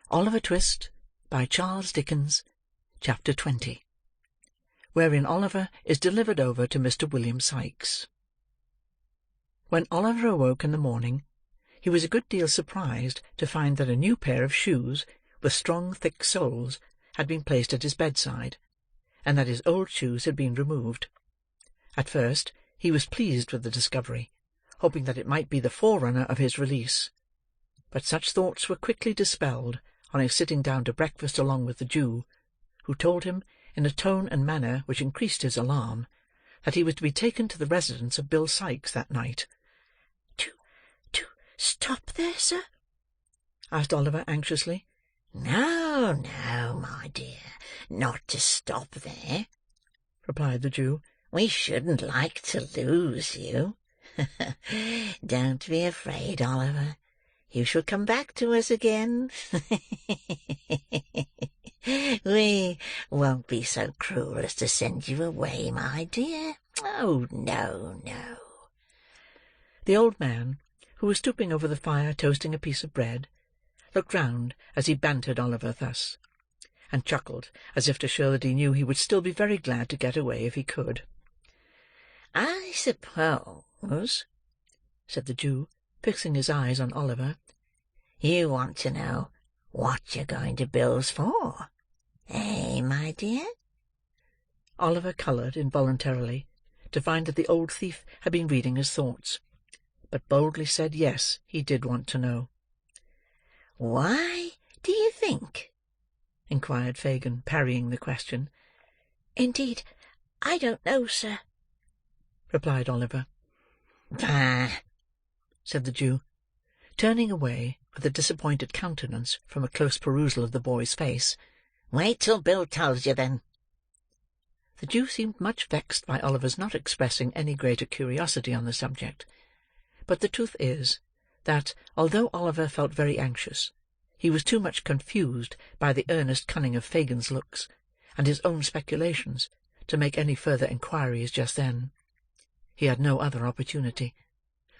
Oliver Twist, by Charles Dickens. Chapter 20. Wherein Oliver is delivered over to Mr. William Sikes. When Oliver awoke in the morning, he was a good deal surprised to find that a new pair of shoes, with strong thick soles, had been placed at his bedside, and that his old shoes had been removed. At first, he was pleased with the discovery, hoping that it might be the forerunner of his release. But such thoughts were quickly dispelled on his sitting down to breakfast along with the Jew, who told him, in a tone and manner which increased his alarm, that he was to be taken to the residence of Bill Sikes that night. To stop there, sir?" asked Oliver anxiously. No, my dear, not to stop there," replied the Jew. "We shouldn't like to lose you. Don't be afraid, Oliver. You shall come back to us again. We won't be so cruel as to send you away, my dear. Oh, no. The old man, who was stooping over the fire toasting a piece of bread, looked round as he bantered Oliver thus, and chuckled as if to show that he knew he would still be very glad to get away if he could. "I suppose," said the Jew, fixing his eyes on Oliver, "you want to know what you're going to Bill's for, eh, my dear?" Oliver coloured involuntarily, to find that the old thief had been reading his thoughts, but boldly said yes, he did want to know. "Why do you think?" inquired Fagin, parrying the question. "Indeed, I don't know, sir," replied Oliver. "Bah!" said the Jew, turning away with a disappointed countenance from a close perusal of the boy's face. "Wait till Bill tells you, then." The Jew seemed much vexed by Oliver's not expressing any greater curiosity on the subject, but the truth is, that, although Oliver felt very anxious, he was too much confused by the earnest cunning of Fagin's looks, and his own speculations, to make any further inquiries just then. He had no other opportunity,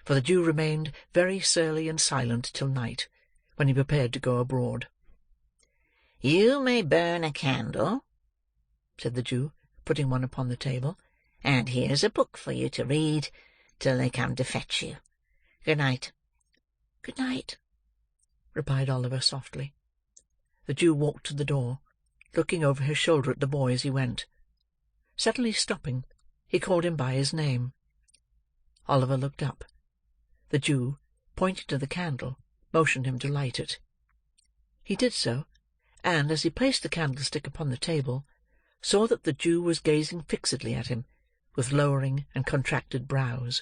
for the Jew remained very surly and silent till night, when he prepared to go abroad. "You may burn a candle," said the Jew, putting one upon the table, "and here's a book for you to read till they come to fetch you. Good night." "Good night," replied Oliver softly. The Jew walked to the door, looking over his shoulder at the boy as he went. Suddenly stopping, he called him by his name. Oliver looked up. The Jew, pointing to the candle, motioned him to light it. He did so, and, as he placed the candlestick upon the table, saw that the Jew was gazing fixedly at him, with lowering and contracted brows,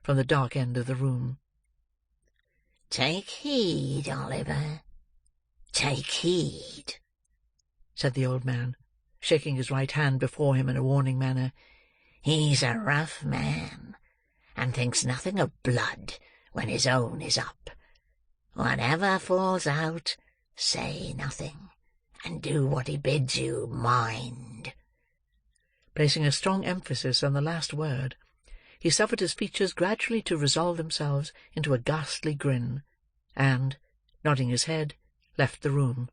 from the dark end of the room. "Take heed, Oliver, take heed," said the old man, shaking his right hand before him in a warning manner. "He's a rough man, and thinks nothing of blood when his own is up. Whatever falls out, say nothing, and do what he bids you, mind." Placing a strong emphasis on the last word, he suffered his features gradually to resolve themselves into a ghastly grin, and, nodding his head, left the room.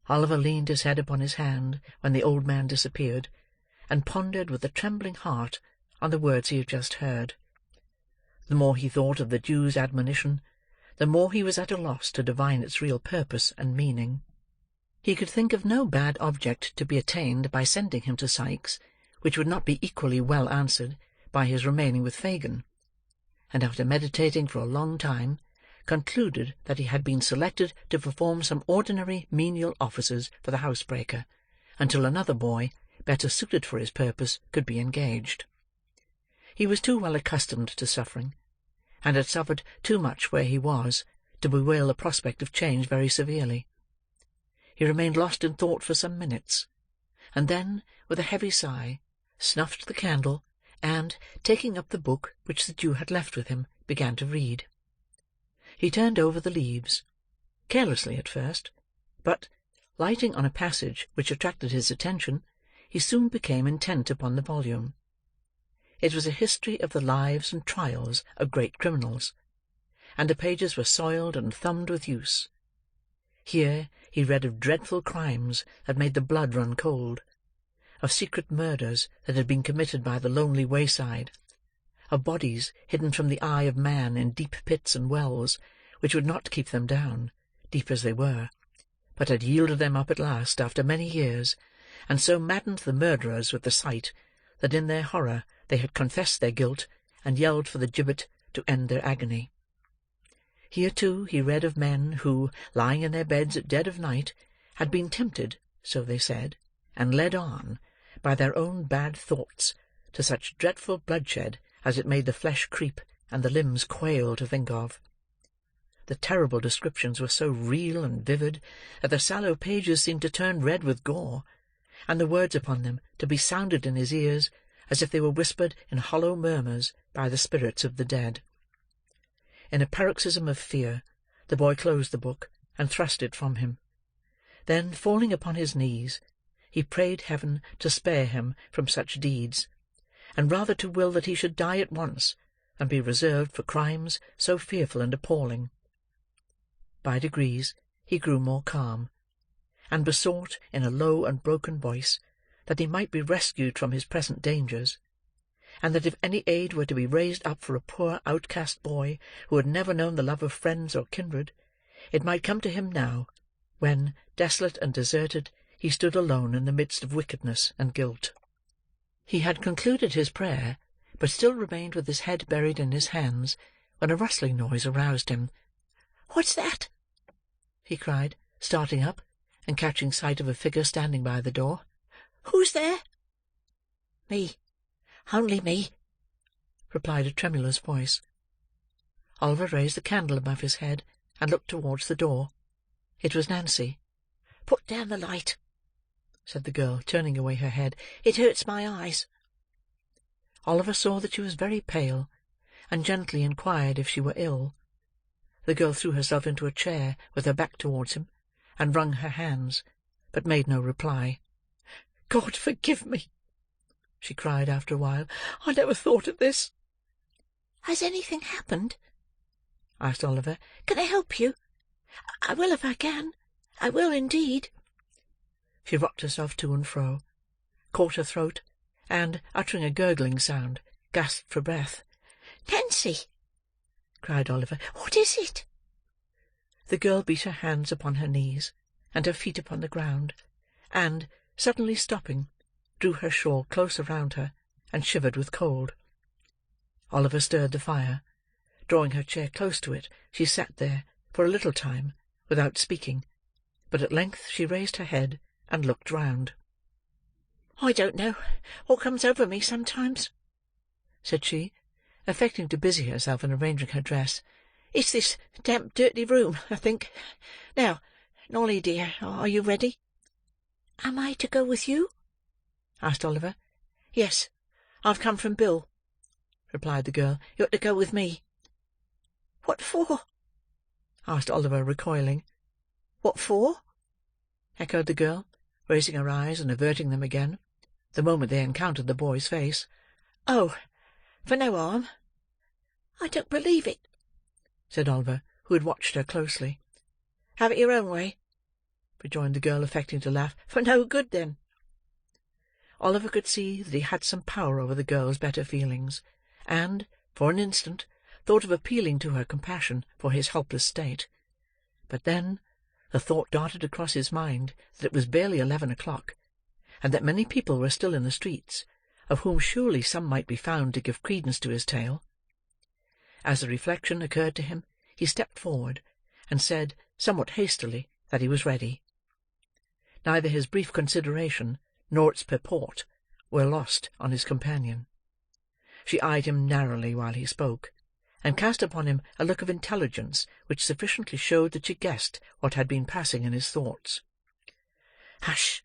Oliver leaned his head upon his hand when the old man disappeared, and pondered with a trembling heart on the words he had just heard. The more he thought of the Jew's admonition, the more he was at a loss to divine its real purpose and meaning. He could think of no bad object to be attained by sending him to Sikes, which would not be equally well answered by his remaining with Fagin, and after meditating for a long time, concluded that he had been selected to perform some ordinary menial offices for the housebreaker, until another boy, better suited for his purpose, could be engaged. He was too well accustomed to suffering, and had suffered too much where he was, to bewail the prospect of change very severely. He remained lost in thought for some minutes, and then, with a heavy sigh, snuffed the candle, and, taking up the book which the Jew had left with him, began to read. He turned over the leaves, carelessly at first, but, lighting on a passage which attracted his attention, he soon became intent upon the volume. It was a history of the lives and trials of great criminals, and the pages were soiled and thumbed with use. Here he read of dreadful crimes that made the blood run cold; of secret murders that had been committed by the lonely wayside; of bodies hidden from the eye of man in deep pits and wells, which would not keep them down, deep as they were, but had yielded them up at last after many years, and so maddened the murderers with the sight, that in their horror they had confessed their guilt, and yelled for the gibbet to end their agony. Here, too, he read of men who, lying in their beds at dead of night, had been tempted, so they said, and led on, by their own bad thoughts, to such dreadful bloodshed as it made the flesh creep and the limbs quail to think of. The terrible descriptions were so real and vivid, that the sallow pages seemed to turn red with gore, and the words upon them to be sounded in his ears as if they were whispered in hollow murmurs by the spirits of the dead. In a paroxysm of fear, the boy closed the book, and thrust it from him. Then, falling upon his knees, he prayed Heaven to spare him from such deeds, and rather to will that he should die at once, than be reserved for crimes so fearful and appalling. By degrees he grew more calm, and besought, in a low and broken voice, that he might be rescued from his present dangers, and that if any aid were to be raised up for a poor outcast boy who had never known the love of friends or kindred, it might come to him now, when, desolate and deserted, he stood alone in the midst of wickedness and guilt. He had concluded his prayer, but still remained with his head buried in his hands, when a rustling noise aroused him. "What's that?" he cried, starting up, and catching sight of a figure standing by the door. "Who's there?" "Me. Only me," replied a tremulous voice. Oliver raised the candle above his head, and looked towards the door. It was Nancy. "Put down the light," said the girl, turning away her head. "It hurts my eyes." Oliver saw that she was very pale, and gently inquired if she were ill. The girl threw herself into a chair with her back towards him, and wrung her hands, but made no reply. "God forgive me!" she cried after a while. "I never thought of this." "Has anything happened?" asked Oliver. "Can I help you? I will if I can. I will indeed." She rocked herself to and fro, caught her throat, and, uttering a gurgling sound, gasped for breath. "Nancy!" cried Oliver. "What is it?" The girl beat her hands upon her knees, and her feet upon the ground, and, suddenly stopping, drew her shawl close around her, and shivered with cold. Oliver stirred the fire. Drawing her chair close to it, she sat there, for a little time, without speaking, but at length she raised her head, and looked round. "I don't know what comes over me sometimes," said she, affecting to busy herself in arranging her dress. "It's this damp, dirty room, I think. Now, Nolly, dear, are you ready?" "Am I to go with you?" asked Oliver. "Yes, I've come from Bill," replied the girl. "You're to go with me." "What for?" asked Oliver, recoiling. "What for?" echoed the girl, raising her eyes and averting them again, the moment they encountered the boy's face. "Oh, for no harm." "I don't believe it," said Oliver, who had watched her closely. "Have it your own way," rejoined the girl, affecting to laugh. "For no good, then." Oliver could see that he had some power over the girl's better feelings, and, for an instant, thought of appealing to her compassion for his helpless state. But then, the thought darted across his mind that it was barely 11 o'clock, and that many people were still in the streets, of whom surely some might be found to give credence to his tale. As the reflection occurred to him, he stepped forward, and said, somewhat hastily, that he was ready. Neither his brief consideration, nor its purport, were lost on his companion. She eyed him narrowly while he spoke, and cast upon him a look of intelligence which sufficiently showed that she guessed what had been passing in his thoughts. "Hush!"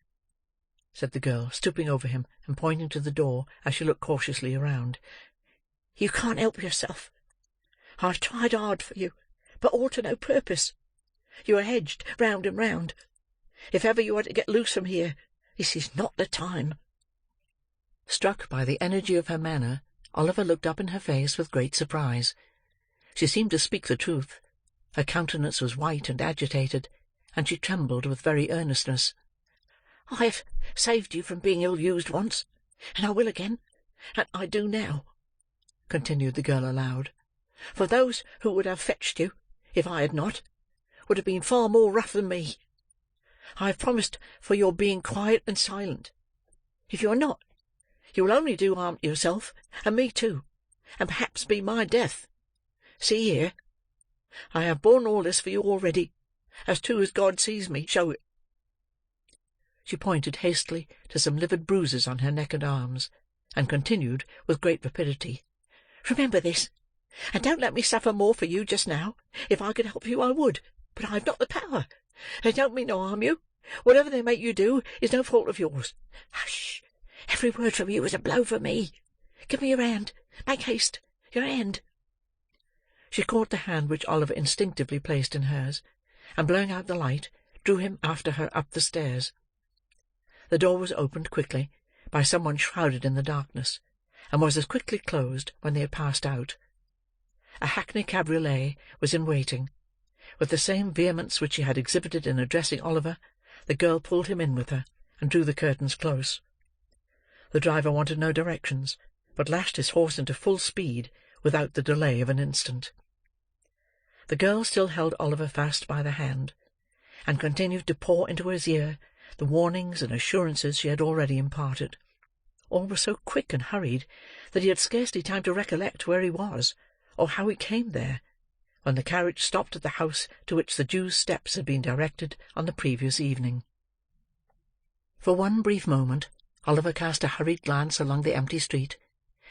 said the girl, stooping over him, and pointing to the door as she looked cautiously around. "You can't help yourself. I've tried hard for you, but all to no purpose. You are hedged round and round. If ever you are to get loose from here, this is not the time." Struck by the energy of her manner, Oliver looked up in her face with great surprise. She seemed to speak the truth. Her countenance was white and agitated, and she trembled with very earnestness. "I have saved you from being ill-used once, and I will again, and I do now," continued the girl aloud. "For those who would have fetched you, if I had not, would have been far more rough than me. I have promised for your being quiet and silent. If you are not, you will only do harm to yourself, and me too, and perhaps be my death. See here! I have borne all this for you already, as true as God sees me show it." She pointed hastily to some livid bruises on her neck and arms, and continued, with great rapidity, "Remember this, and don't let me suffer more for you just now. If I could help you, I would, but I have not the power. They don't mean to harm you. Whatever they make you do is no fault of yours. Hush! Every word from you is a blow for me. Give me your hand. Make haste. Your hand." She caught the hand which Oliver instinctively placed in hers, and blowing out the light, drew him after her up the stairs. The door was opened quickly, by some one shrouded in the darkness, and was as quickly closed when they had passed out. A hackney cabriolet was in waiting. With the same vehemence which she had exhibited in addressing Oliver, the girl pulled him in with her, and drew the curtains close. The driver wanted no directions, but lashed his horse into full speed, without the delay of an instant. The girl still held Oliver fast by the hand, and continued to pour into his ear the warnings and assurances she had already imparted. All was so quick and hurried, that he had scarcely time to recollect where he was, or how he came there, when the carriage stopped at the house to which the Jew's steps had been directed on the previous evening. For one brief moment, Oliver cast a hurried glance along the empty street,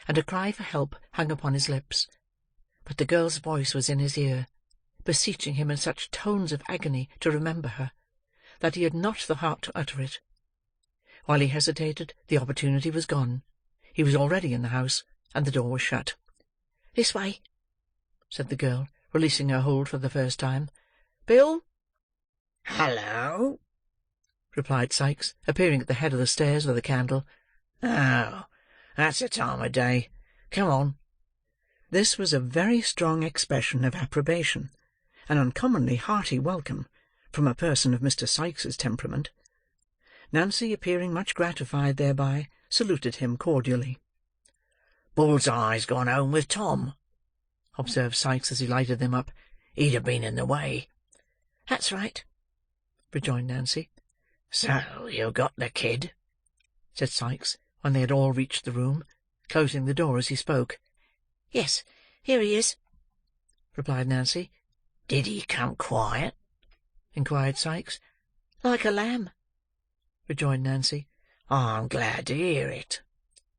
and a cry for help hung upon his lips. But the girl's voice was in his ear, beseeching him in such tones of agony to remember her, that he had not the heart to utter it. While he hesitated, the opportunity was gone. He was already in the house, and the door was shut. "This way," said the girl, releasing her hold for the first time. "Bill!" "Hello!" replied Sikes, appearing at the head of the stairs with a candle. "Oh, that's the time of day. Come on." This was a very strong expression of approbation, an uncommonly hearty welcome, from a person of Mr. Sikes's temperament. Nancy, appearing much gratified thereby, saluted him cordially. "Bull's-eye's gone home with Tom," observed Sikes as he lighted them up. "He'd have been in the way." "That's right," rejoined Nancy. "So you got the kid?" said Sikes, when they had all reached the room, closing the door as he spoke. "Yes, here he is," replied Nancy. "Did he come quiet?" inquired Sikes. "Like a lamb," rejoined Nancy. "I'm glad to hear it,"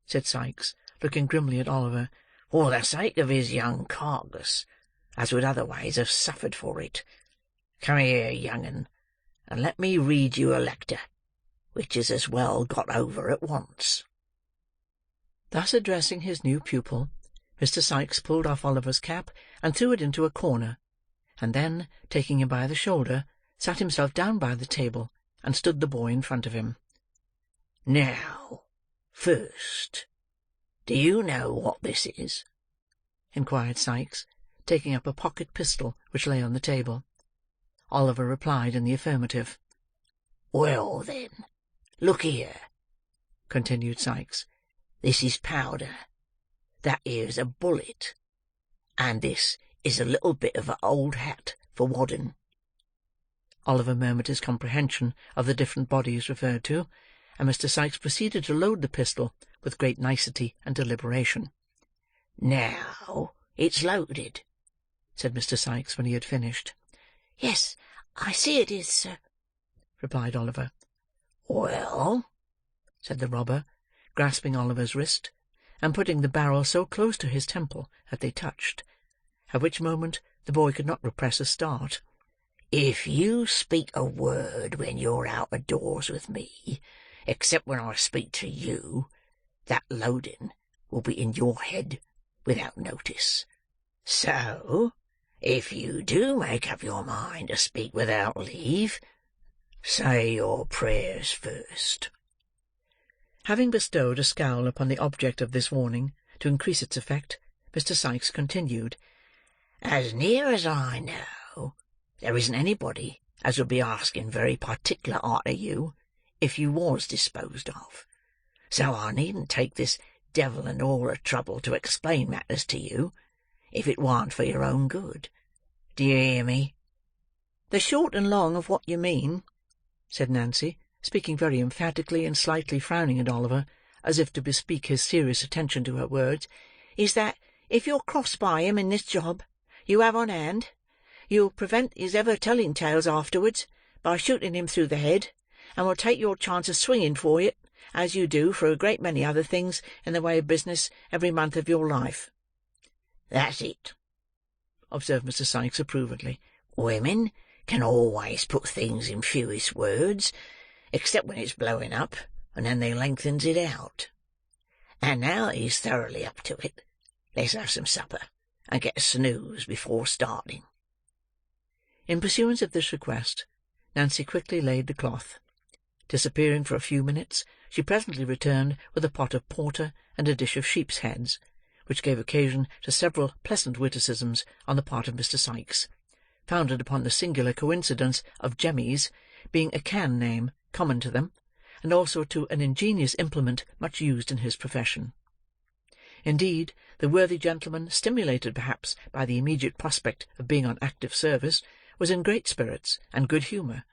said Sikes, looking grimly at Oliver. "For the sake of his young carcass, as would otherwise have suffered for it. Come here, young 'un, and let me read you a lecture, which is as well got over at once." Thus addressing his new pupil, Mr. Sikes pulled off Oliver's cap and threw it into a corner, and then, taking him by the shoulder, sat himself down by the table, and stood the boy in front of him. "Now, first, do you know what this is?" inquired Sikes, taking up a pocket pistol which lay on the table. Oliver replied in the affirmative. "Well, then, look here," continued Sikes. "This is powder. That here's a bullet. And this is a little bit of an old hat for wadding." Oliver murmured his comprehension of the different bodies referred to, and Mr. Sikes proceeded to load the pistol with great nicety and deliberation. "Now it's loaded," said Mr. Sikes, when he had finished. "Yes, I see it is, sir," replied Oliver. "Well," said the robber, grasping Oliver's wrist, and putting the barrel so close to his temple that they touched, at which moment the boy could not repress a start. "if you speak a word when you're out of doors with me, except when I speak to you, that loading will be in your head without notice. So, if you do make up your mind to speak without leave, say your prayers first." Having bestowed a scowl upon the object of this warning, to increase its effect, Mr. Sikes continued, "As near as I know, there isn't anybody as would be asking very particular arter you, if you was disposed of. So I needn't take this devil and all the trouble to explain matters to you, if it warn't for your own good. Do you hear me?" "The short and long of what you mean," said Nancy, speaking very emphatically and slightly frowning at Oliver, as if to bespeak his serious attention to her words, "is that if you're crossed by him in this job you have on hand, you'll prevent his ever telling tales afterwards by shooting him through the head, and will take your chance of swinging for it, as you do for a great many other things in the way of business every month of your life." "That's it," observed Mr. Sikes approvingly. "Women can always put things in fewest words, except when it's blowing up, and then they lengthens it out. And now that he's thoroughly up to it, let's have some supper, and get a snooze before starting." In pursuance of this request, Nancy quickly laid the cloth. Disappearing for a few minutes, she presently returned with a pot of porter and a dish of sheep's heads, which gave occasion to several pleasant witticisms on the part of Mr. Sikes, founded upon the singular coincidence of Jemmy's being a can name common to them, and also to an ingenious implement much used in his profession. Indeed, the worthy gentleman, stimulated perhaps by the immediate prospect of being on active service, was in great spirits and good humour,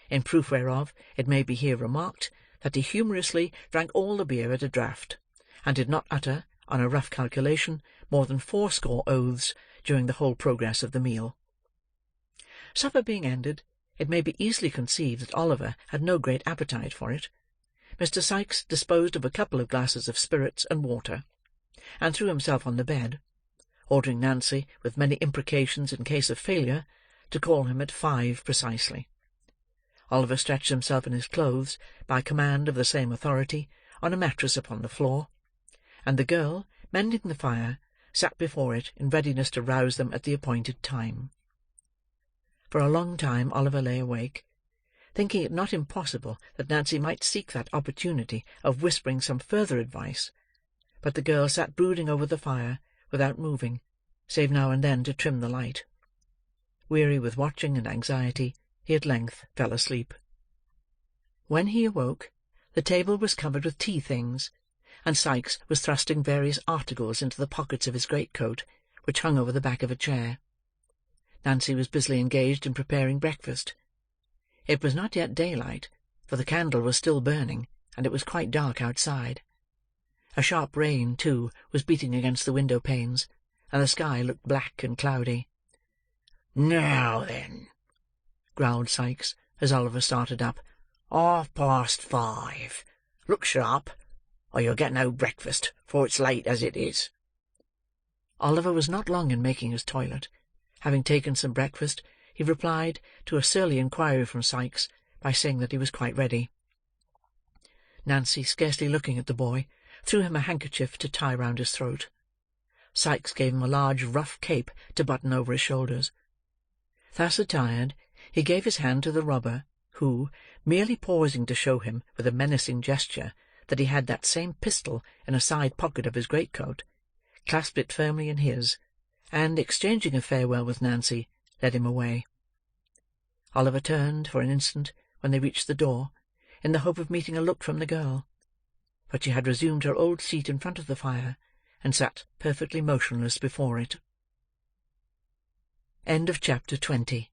in proof whereof it may be here remarked that he humorously drank all the beer at a draught, and did not utter, on a rough calculation, more than 80 oaths during the whole progress of the meal. Supper being ended, it may be easily conceived that Oliver had no great appetite for it. Mr. Sikes disposed of a couple of glasses of spirits and water, and threw himself on the bed, ordering Nancy, with many imprecations in case of failure, to call him at 5 precisely. Oliver stretched himself in his clothes, by command of the same authority, on a mattress upon the floor, and the girl, mending the fire, sat before it in readiness to rouse them at the appointed time. For a long time Oliver lay awake, thinking it not impossible that Nancy might seek that opportunity of whispering some further advice, but the girl sat brooding over the fire, without moving, save now and then to trim the light. Weary with watching and anxiety, he at length fell asleep. When he awoke, the table was covered with tea things, and Sikes was thrusting various articles into the pockets of his greatcoat, which hung over the back of a chair. Nancy was busily engaged in preparing breakfast. It was not yet daylight, for the candle was still burning, and it was quite dark outside. A sharp rain, too, was beating against the window-panes, and the sky looked black and cloudy. "Now then," growled Sikes, as Oliver started up. "5:30. Look sharp, or you'll get no breakfast, for it's late as it is." Oliver was not long in making his toilet. Having taken some breakfast, he replied to a surly inquiry from Sikes by saying that he was quite ready. Nancy, scarcely looking at the boy, threw him a handkerchief to tie round his throat. Sikes gave him a large rough cape to button over his shoulders. Thus attired, he gave his hand to the robber, who, merely pausing to show him with a menacing gesture that he had that same pistol in a side pocket of his greatcoat, clasped it firmly in his, and, exchanging a farewell with Nancy, led him away. Oliver turned, for an instant, when they reached the door, in the hope of meeting a look from the girl, but she had resumed her old seat in front of the fire, and sat perfectly motionless before it. Chapter 20.